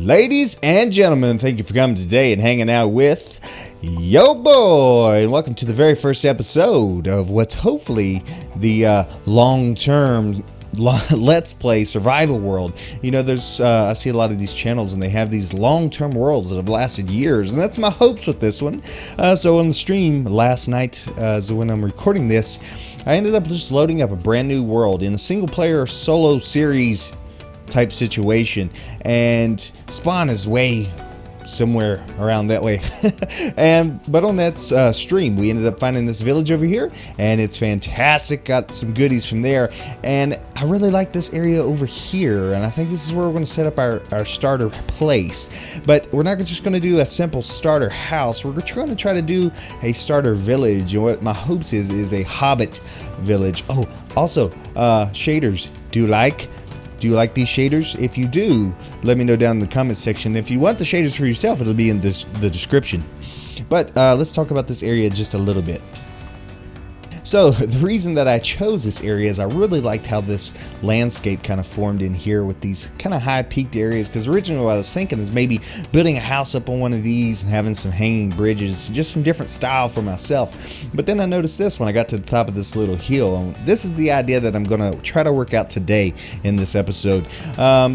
Ladies and gentlemen, thank you for coming today and hanging out with Yo Boy, and welcome to the very first episode of what's hopefully the long-term Let's Play survival world. You know, there's I see a lot of these channels and they have these long-term worlds that have lasted years, and that's my hopes with this one. So on the stream last night, so when I'm recording this, I ended up just loading up a brand new world in a single-player solo series type situation, and spawn is way somewhere around that way. But on that stream we ended up finding this village over here, and it's fantastic. Got some goodies from there, and I really like this area over here, and I think this is where we're going to set up our starter place. But we're not just going to do a simple starter house. We're going to try to do a starter village, and what my hopes is a Hobbit village. Oh, also shaders. Do you like these shaders? If you do, let me know down in the comments section. If you want the shaders for yourself, it'll be in the description. But let's talk about this area just a little bit. So the reason that I chose this area is I really liked how this landscape kind of formed in here with these kind of high peaked areas, because originally what I was thinking is maybe building a house up on one of these and having some hanging bridges, just some different style for myself. But then I noticed this when I got to the top of this little hill, and this is the idea that I'm going to try to work out today in this episode.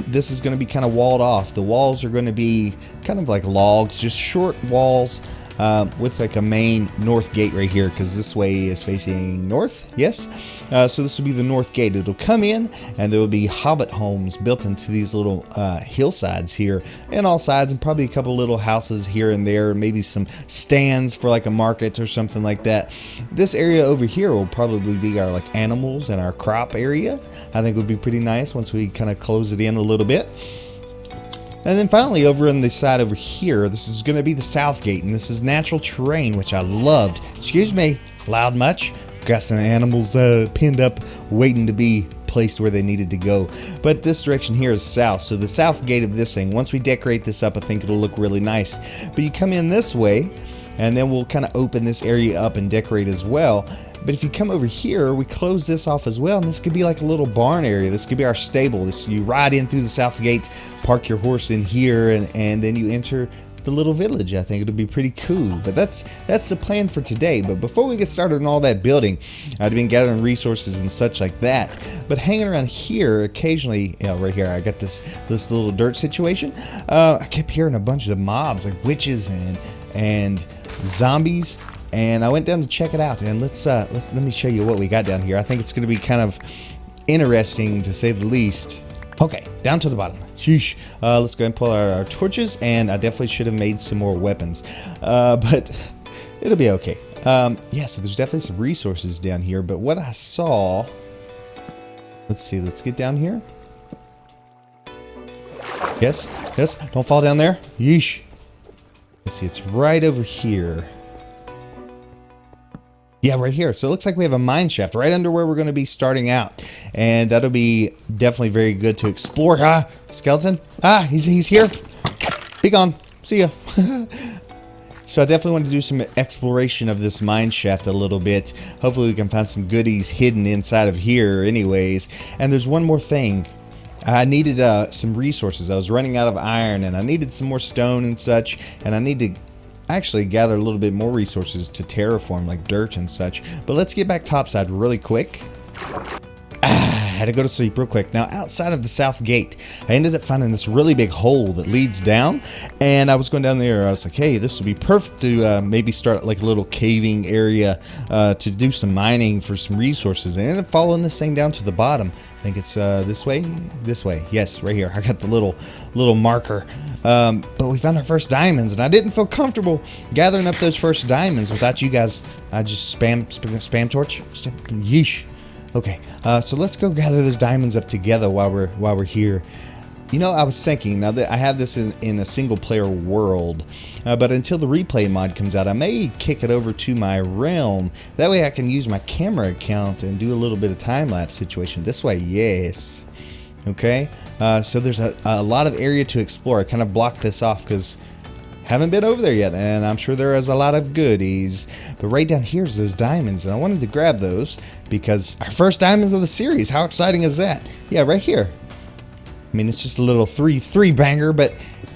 This is going to be kind of walled off. The walls are going to be kind of like logs, just short walls, with like a main north gate right here, because this way is facing north. Yes, so this will be the north gate. It'll come in, and there will be Hobbit homes built into these little hillsides here on all sides, and probably a couple little houses here and there, maybe some stands for like a market or something like that. This area over here will probably be our like animals and our crop area. I think it would be pretty nice once we kind of close it in a little bit. And then finally, over on the side over here, this is going to be the south gate, and this is natural terrain, which I loved. Excuse me, loud much? Got some animals pinned up, waiting to be placed where they needed to go. But this direction here is south, so the south gate of this thing, once we decorate this up, I think it'll look really nice. But you come in this way, and then we'll kind of open this area up and decorate as well. But if you come over here, we close this off as well, and this could be like a little barn area. This could be our stable. You ride in through the south gate, park your horse in here, and then you enter the little village. I think it'll be pretty cool. But that's the plan for today. But before we get started on all that building, I've been gathering resources and such like that. But hanging around here occasionally, right here, I got this little dirt situation. I kept hearing a bunch of mobs, like witches and zombies. And I went down to check it out, and let me show you what we got down here. I think it's going to be kind of interesting, to say the least. Okay, down to the bottom. Sheesh. Let's go and pull our torches, and I definitely should have made some more weapons, but it'll be okay. Yeah, so there's definitely some resources down here, but what I saw... Let's see, let's get down here. Yes, don't fall down there. Yeesh. Let's see, it's right over here. Yeah, right here. So it looks like we have a mine shaft right under where we're going to be starting out. And that'll be definitely very good to explore. Ah, skeleton. Ah, he's here. Be gone. See ya. So I definitely want to do some exploration of this mine shaft a little bit. Hopefully we can find some goodies hidden inside of here anyways. And there's one more thing. I needed some resources. I was running out of iron, and I needed some more stone and such. And I need to actually gather a little bit more resources to terraform, like dirt and such. But let's get back topside really quick. I had to go to sleep real quick. Now, outside of the south gate, I ended up finding this really big hole that leads down, and I was going down there. I was like, hey, this would be perfect to maybe start like a little caving area to do some mining for some resources. And I ended up following this thing down to the bottom. I think it's this way. Yes, right here. I got the little marker. But we found our first diamonds, and I didn't feel comfortable gathering up those first diamonds without you guys. I just spam torch. Yeesh. Okay, so let's go gather those diamonds up together while we're here. You know, I was thinking, now that I have this in a single player world, but until the replay mod comes out, I may kick it over to my realm. That way I can use my camera account and do a little bit of time-lapse situation. This way, yes. Okay, so there's a lot of area to explore. I kind of blocked this off because haven't been over there yet, and I'm sure there is a lot of goodies. But right down here's those diamonds, and I wanted to grab those because our first diamonds of the series. How exciting is that? Yeah, right here. I mean, it's just a little three banger, but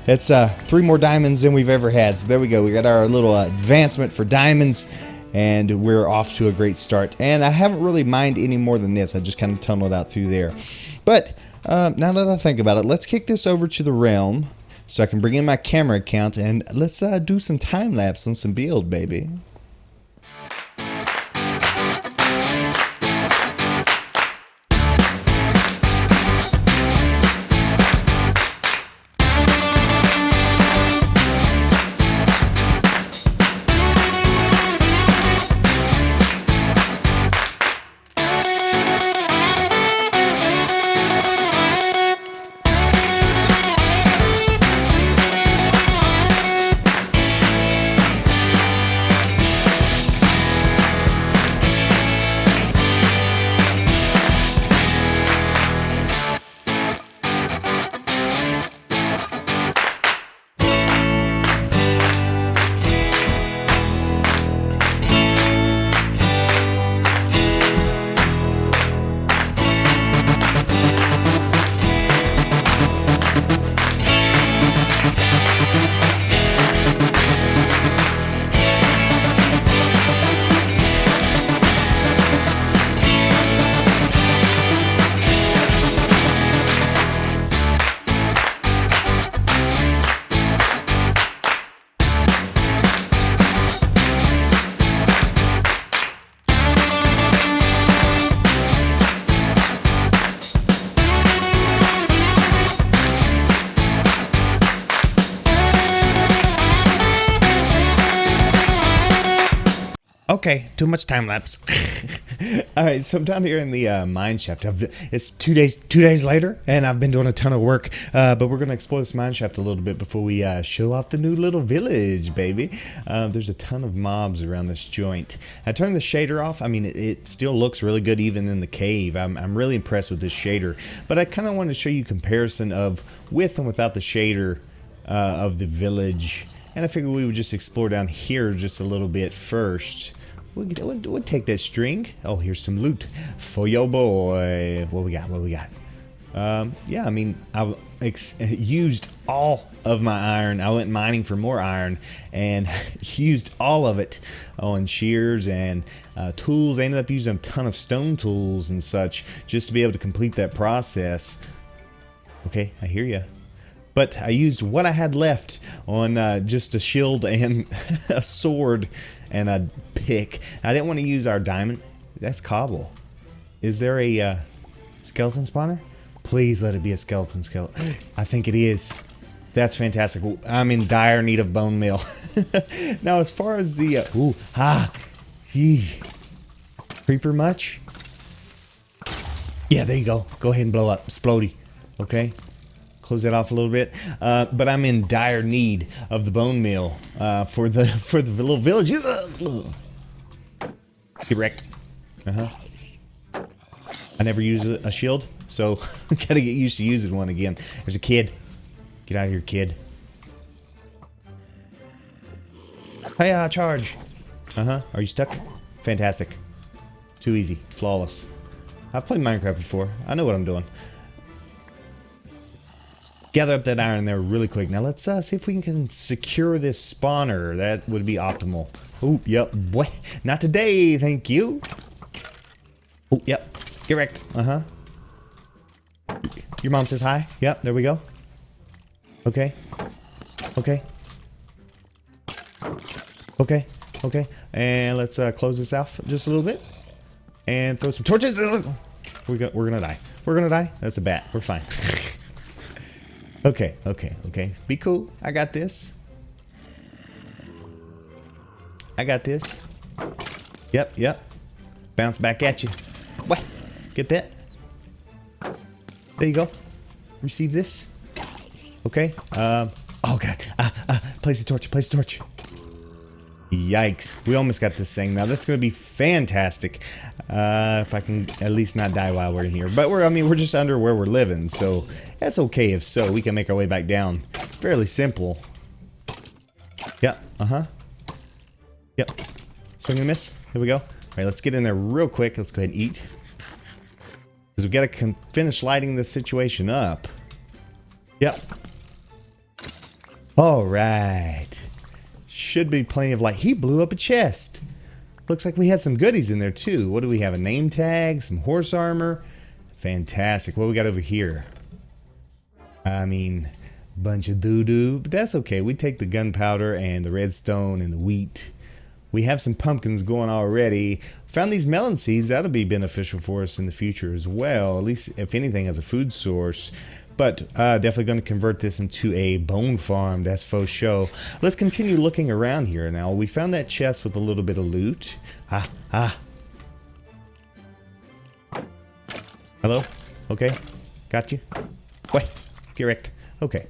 it's 3 more diamonds than we've ever had. So there we go. We got our little advancement for diamonds, and we're off to a great start. And I haven't really mined any more than this. I just kind of tunneled out through there. But now that I think about it, let's kick this over to the realm so I can bring in my camera account, and let's do some time lapse on some build, baby. Okay, too much time lapse. All right, so I'm down here in the mine shaft. It's 2 days later, and I've been doing a ton of work. But we're gonna explore this mine shaft a little bit before we show off the new little village, baby. There's a ton of mobs around this joint. I turned the shader off. I mean, it still looks really good even in the cave. I'm really impressed with this shader. But I kind of want to show you a comparison of with and without the shader of the village. And I figured we would just explore down here just a little bit first. We'll take that string. Oh, here's some loot for your boy. What we got? What we got? Yeah, I mean, I used all of my iron. I went mining for more iron and used all of it on shears and tools. I ended up using a ton of stone tools and such just to be able to complete that process. Okay, I hear you. But I used what I had left on just a shield and a sword and a pick. I didn't want to use our diamond. That's cobble. Is there a skeleton spawner? Please let it be a skeleton. I think it is. That's fantastic. I'm in dire need of bone meal. Now, as far as the creeper much? Yeah, there you go. Go ahead and blow up. Splody. Okay. Close that off a little bit, but I'm in dire need of the bone meal for the little village. Get wrecked. I never use a shield, so gotta get used to using one again. There's a kid. Get out of here, kid. Hey, charge. Are you stuck? Fantastic. Too easy. Flawless. I've played Minecraft before. I know what I'm doing. Gather up that iron there really quick. Now let's see if we can secure this spawner. That would be optimal. Oh, yep. Boy, not today, thank you. Oh, yep. Get wrecked. Your mom says hi. Yep, there we go. Okay. Okay. Okay. Okay. And let's close this off just a little bit. And throw some torches. We're gonna die. We're gonna die. That's a bat. We're fine. Okay, okay, okay. Be cool. I got this. I got this. Yep, yep. Bounce back at you. What? Get that? There you go. Receive this. Okay. Oh god. Place the torch. Place the torch. Yikes. We almost got this thing now. That's gonna be fantastic. If I can at least not die while we're in here. But we're just under where we're living, so that's okay if so. We can make our way back down. Fairly simple. Yep. Yep. Swing and miss. Here we go. Alright, let's get in there real quick. Let's go ahead and eat. Because we gotta finish lighting this situation up. Yep. All right. Should be plenty of light. He blew up a chest. Looks like we had some goodies in there too. What do we have? A name tag, some horse armor. Fantastic. What we got over here? I mean, bunch of doo-doo, but that's okay. We take the gunpowder and the redstone and the wheat. We have some pumpkins going already. Found these melon seeds. That'll be beneficial for us in the future as well. At least, if anything, as a food source. But definitely going to convert this into a bone farm. That's faux show. Let's continue looking around here now. We found that chest with a little bit of loot. Hello? Okay. Got you. Wait. Get wrecked. Okay.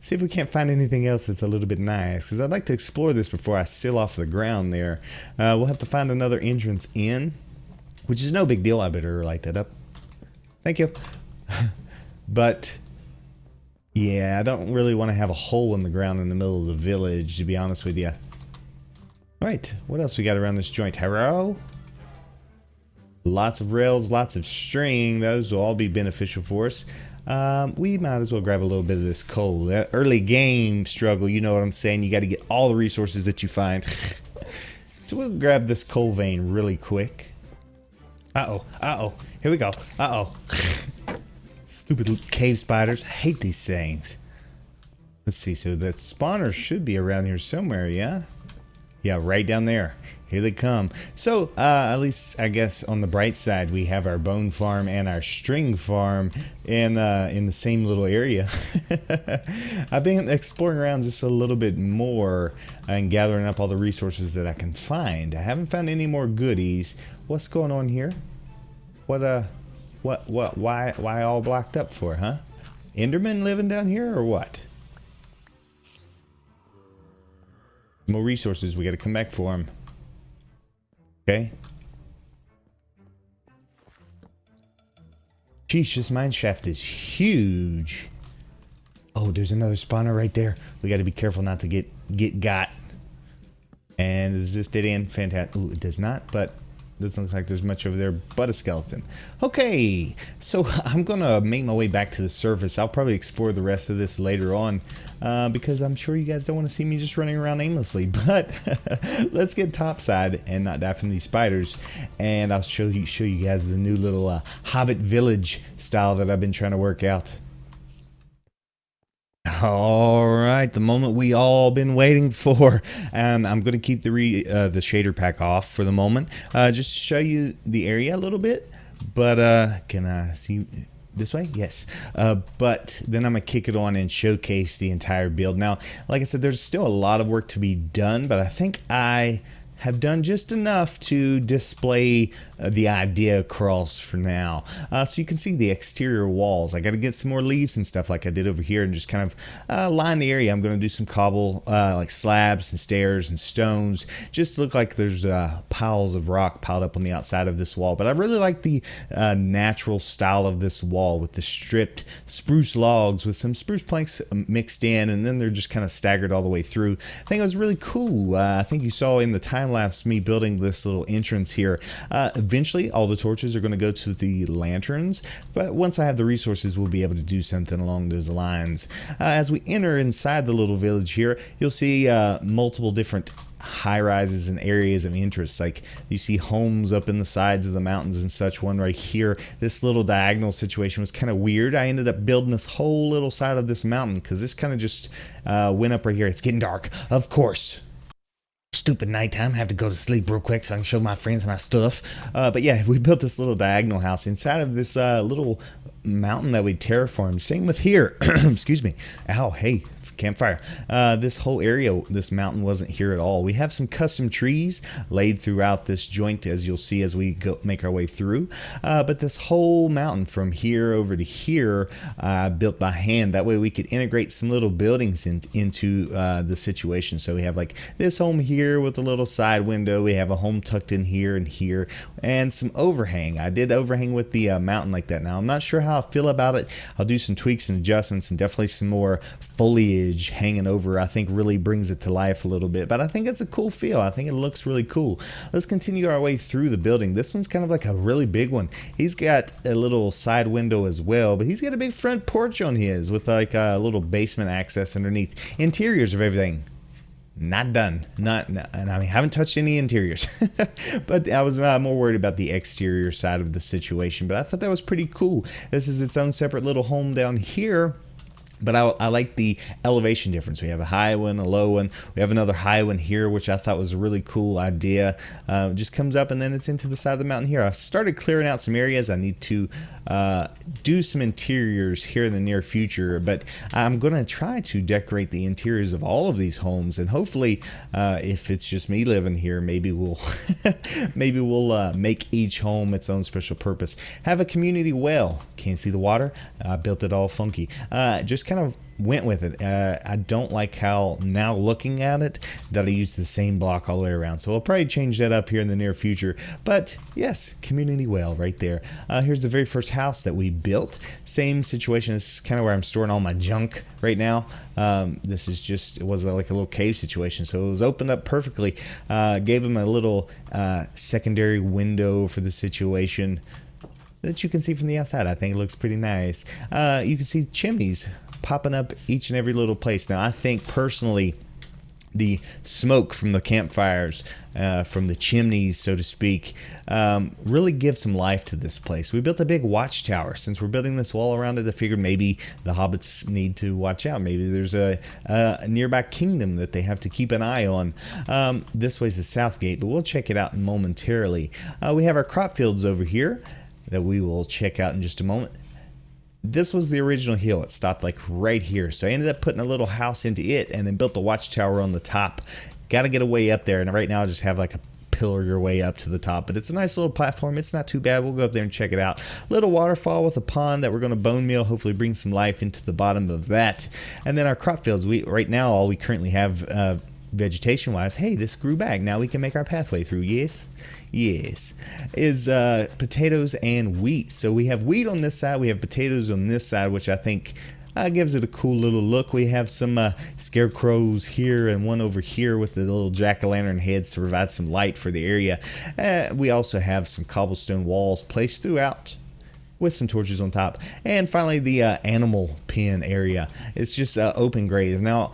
See if we can't find anything else that's a little bit nice, because I'd like to explore this before I seal off the ground there. We'll have to find another entrance in, which is no big deal. I better light that up. Thank you. But yeah, I don't really want to have a hole in the ground in the middle of the village, to be honest with you. Alright, what else we got around this joint? Hello? Lots of rails, lots of string. Those will all be beneficial for us. We might as well grab a little bit of this coal. That early game struggle, you know what I'm saying? You got to get all the resources that you find. So we'll grab this coal vein really quick. Uh-oh. Here we go. Uh-oh. Stupid cave spiders. I hate these things. Let's see. So the spawners should be around here somewhere, yeah? Yeah, right down there. Here they come. So, at least, I guess, on the bright side, we have our bone farm and our string farm in the same little area. I've been exploring around just a little bit more and gathering up all the resources that I can find. I haven't found any more goodies. What's going on here? Why all blocked up for, huh? Enderman living down here or what? More resources. We got to come back for them. Okay. Sheesh, this mine shaft is huge. Oh, there's another spawner right there. We got to be careful not to get got. And does this dead end? Fantastic. Ooh, it does not, but doesn't look like there's much over there but a skeleton. Okay, so I'm gonna make my way back to the surface. I'll probably explore the rest of this later on because I'm sure you guys don't want to see me just running around aimlessly. But let's get topside and not die from these spiders, and I'll show you guys the new little Hobbit village style that I've been trying to work out. All right, the moment we all been waiting for, and I'm going to keep the shader pack off for the moment, just to show you the area a little bit. But can I see this way? Yes. But then I'm gonna kick it on and showcase the entire build. Now, like I said, there's still a lot of work to be done, but I think I have done just enough to display the idea across for now. So you can see the exterior walls. I got to get some more leaves and stuff like I did over here and just kind of line the area. I'm going to do some cobble, like slabs and stairs and stones, just to look like there's piles of rock piled up on the outside of this wall. But I really like the natural style of this wall with the stripped spruce logs with some spruce planks mixed in, and then they're just kind of staggered all the way through. I think it was really cool. I think you saw in the time-lapse me building this little entrance here. Eventually, all the torches are going to go to the lanterns, but once I have the resources, we'll be able to do something along those lines. As we enter inside the little village here, you'll see multiple different high-rises and areas of interest. Like you see homes up in the sides of the mountains and such. One right here. This little diagonal situation was kind of weird. I ended up building this whole little side of this mountain because this kind of just went up right here. It's getting dark, of course. Stupid nighttime. I have to go to sleep real quick so I can show my friends my stuff. But yeah, we built this little diagonal house inside of this little mountain that we terraformed. Same with here. Excuse me. Ow, hey, campfire. This whole area, this mountain wasn't here at all. We have some custom trees laid throughout this joint, as you'll see as we go make our way through. But this whole mountain from here over to here, built by hand. That way we could integrate some little buildings into the situation. So we have like this home here with a little side window. We have a home tucked in here, and some overhang. I did overhang with the mountain like that. Now I'm not sure how how I feel about it. I'll do some tweaks and adjustments, and definitely some more foliage hanging over, I think really brings it to life a little bit. But I think it's a cool feel. I think it looks really cool. Let's continue our way through the building. This one's kind of like a really big one. He's got a little side window as well, but he's got a big front porch on his with like a little basement access underneath. Interiors of everything, not done. And I mean, haven't touched any interiors. But I was more worried about the exterior side of the situation. But I thought that was pretty cool. This is its own separate little home down here. But I like the elevation difference. We have a high one, a low one. We have another high one here, which I thought was a really cool idea. Just comes up and then it's into the side of the mountain here. I started clearing out some areas. I need to do some interiors here in the near future, but I'm going to try to decorate the interiors of all of these homes. And hopefully, if it's just me living here, maybe we'll make each home its own special purpose. Have a community well. Can't see the water. I built it all funky. Just kind of went with it. I don't like how now looking at it that I use the same block all the way around. So I'll probably change that up here in the near future. But yes, community well right there. Here's the very first house that we built. Same situation. This is kind of where I'm storing all my junk right now. This is just, it was like a little cave situation. So it was opened up perfectly. Gave him a little secondary window for the situation that you can see from the outside. I think it looks pretty nice. You can see chimneys popping up each and every little place. Now, I think personally, the smoke from the campfires, from the chimneys, so to speak, really gives some life to this place. We built a big watchtower. Since we're building this wall around it, I figured maybe the hobbits need to watch out. Maybe there's a nearby kingdom that they have to keep an eye on. This way's the south gate, but we'll check it out momentarily. We have our crop fields over here that we will check out in just a moment. This was the original hill. It stopped like right here. So I ended up putting a little house into it and then built the watchtower on the top. Got to get a way up there. And right now I just have like a pillar your way up to the top. But it's a nice little platform. It's not too bad. We'll go up there and check it out. Little waterfall with a pond that we're going to bone meal. Hopefully bring some life into the bottom of that. And then our crop fields. Right now all we currently have vegetation wise, hey, this grew back. Now we can make our pathway through. Yes, is potatoes and wheat. So we have wheat on this side, we have potatoes on this side, which I think gives it a cool little look. We have some scarecrows here and one over here with the little jack-o'-lantern heads to provide some light for the area. We also have some cobblestone walls placed throughout with some torches on top. And finally, the animal pen area. It's just open graze. Now,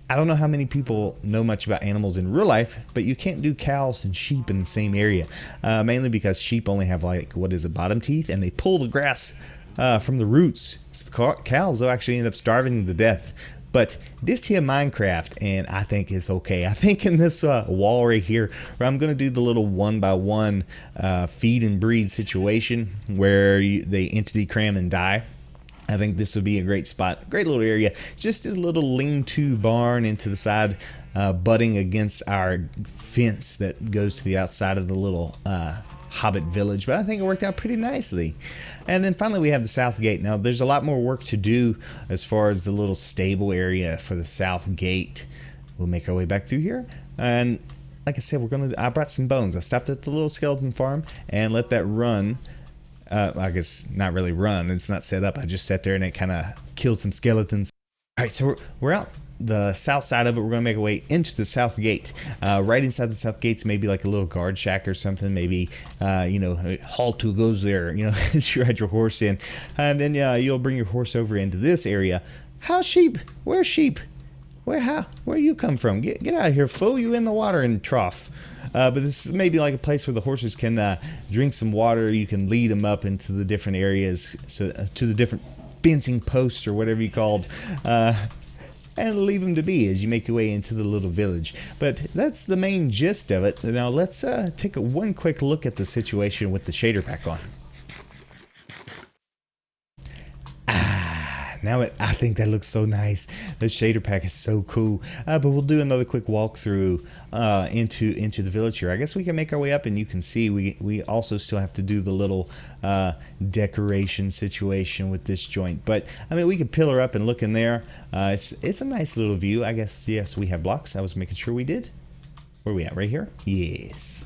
I don't know how many people know much about animals in real life, but you can't do cows and sheep in the same area, mainly because sheep only have like, what is it, bottom teeth, and they pull the grass from the roots. So the cows will actually end up starving to death. But this here Minecraft, and I think it's okay. I think in this wall right here, where I'm going to do the little 1x1 feed and breed situation where they entity cram and die. I think this would be a great spot, great little area. Just a little lean-to barn into the side, butting against our fence that goes to the outside of the little Hobbit village. But I think it worked out pretty nicely. And then finally we have the south gate. Now there's a lot more work to do as far as the little stable area for the south gate. We'll make our way back through here. And like I said, I brought some bones. I stopped at the little skeleton farm and let that run. I guess not really run. It's not set up. I just sat there and it kind of killed some skeletons. All right, so we're out the south side of it. We're going to make our way into the south gate. Right inside the south gate's maybe like a little guard shack or something. Maybe, halt who goes there, as you ride your horse in. And then you'll bring your horse over into this area. How sheep? Where's sheep? Where you come from? Get out of here, fool. You in the watering trough. But this is maybe like a place where the horses can drink some water. You can lead them up into the different areas, to the different fencing posts or whatever you called, and leave them to be as you make your way into the little village. But that's the main gist of it. Now let's take one quick look at the situation with the shader pack on. Now I think that looks so nice. The shader pack is so cool. But we'll do another quick walkthrough into the village here. I guess we can make our way up, and you can see we also still have to do the little decoration situation with this joint. But I mean, we could pillar up and look in there. It's a nice little view. I guess, yes, we have blocks. I was making sure we did. Where are we at? Right here? Yes.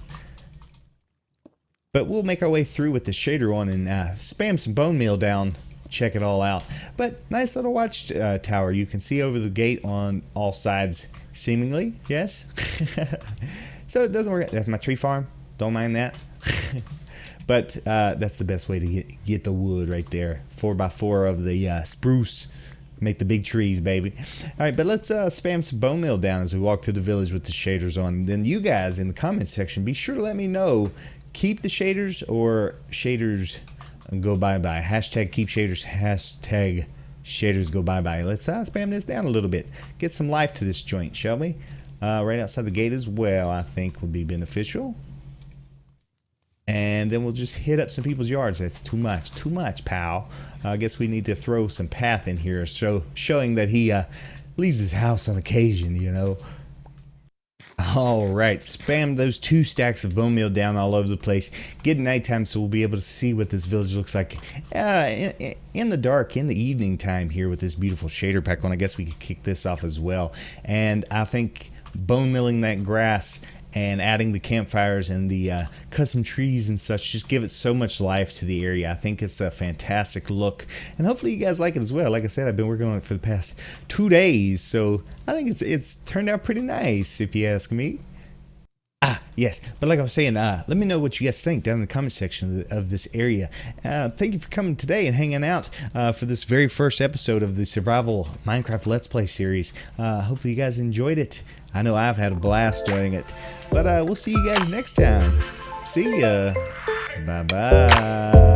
But we'll make our way through with the shader on and spam some bone meal down check it all out. But nice little watch tower. You can see over the gate on all sides, seemingly. Yes. So it doesn't work. That's my tree farm. Don't mind that. But that's the best way to get the wood right there. 4x4 of the spruce. Make the big trees, baby. All right, but let's spam some bone meal down as we walk to the village with the shaders on. Then you guys in the comments section, be sure to let me know. Keep the shaders or shaders go bye-bye. Hashtag keep shaders. Hashtag shaders go bye-bye. Let's spam this down a little bit. Get some life to this joint, shall we? Right outside the gate as well, I think will be beneficial. And then we'll just hit up some people's yards. That's too much, pal. I guess we need to throw some path in here, showing that he leaves his house on occasion, you know. All right, spam those 2 stacks of bone meal down all over the place. Get nighttime so we'll be able to see what this village looks like in the dark, in the evening time here with this beautiful shader pack on. I guess we could kick this off as well. And I think bone milling that grass and adding the campfires and the custom trees and such just give it so much life to the area. I think it's a fantastic look, and hopefully you guys like it as well. Like I said, I've been working on it for the past 2 days, so I think it's turned out pretty nice, if you ask me. Yes, but like I was saying, let me know what you guys think down in the comment section of this area. Thank you for coming today and hanging out for this very first episode of the Survival Minecraft Let's Play series. Hopefully you guys enjoyed it. I know I've had a blast doing it. But we'll see you guys next time. See ya. Bye-bye.